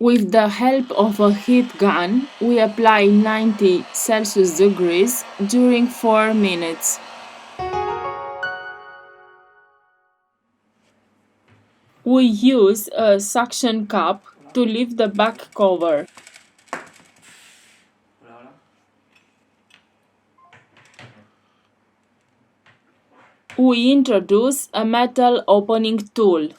With the help of a heat gun, we apply 90 Celsius degrees during 4 minutes. We use a suction cup to lift the back cover. We introduce a metal opening tool.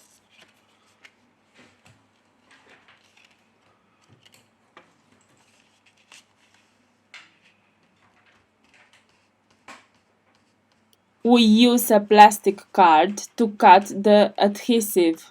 We use a plastic card to cut the adhesive.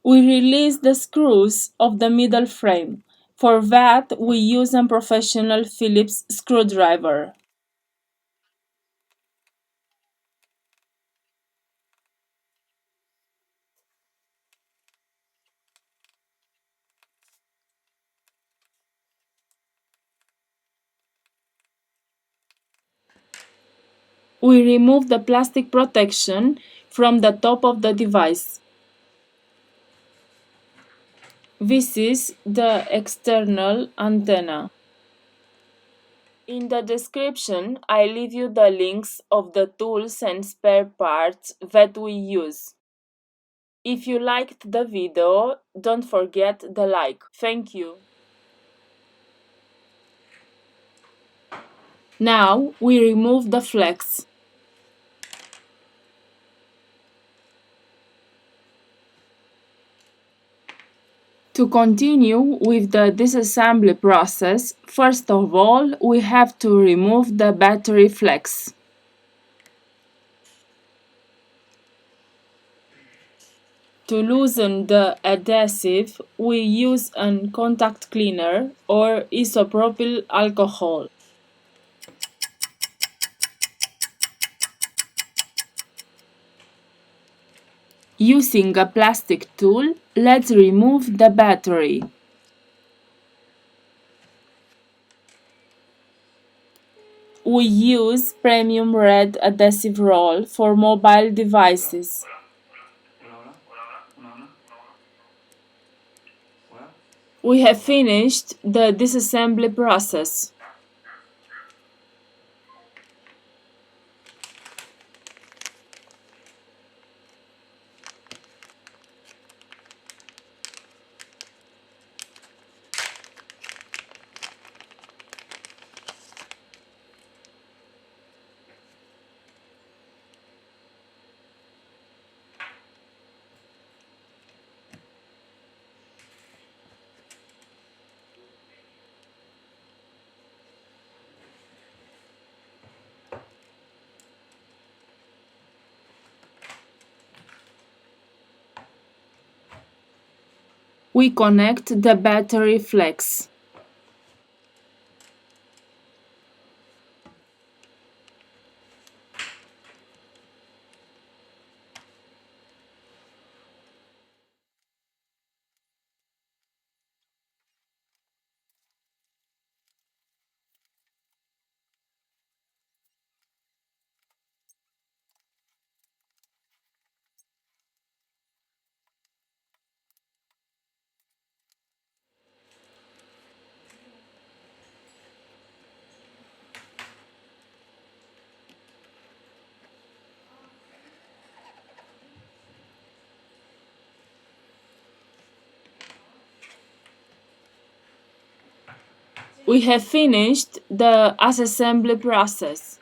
We release the screws of the middle frame. For that, we use a professional Phillips screwdriver. We remove the plastic protection from the top of the device. This is the external antenna. In the description, I leave you the links of the tools and spare parts that we use. If you liked the video, don't forget the like. Thank you. Now we remove the flex. To continue with the disassembly process, first of all, we have to remove the battery flex. To loosen the adhesive, we use a contact cleaner or isopropyl alcohol. Using a plastic tool, let's remove the battery. We use premium red adhesive roll for mobile devices. We have finished the disassembly process. We connect the battery flex. We have finished the assembly process.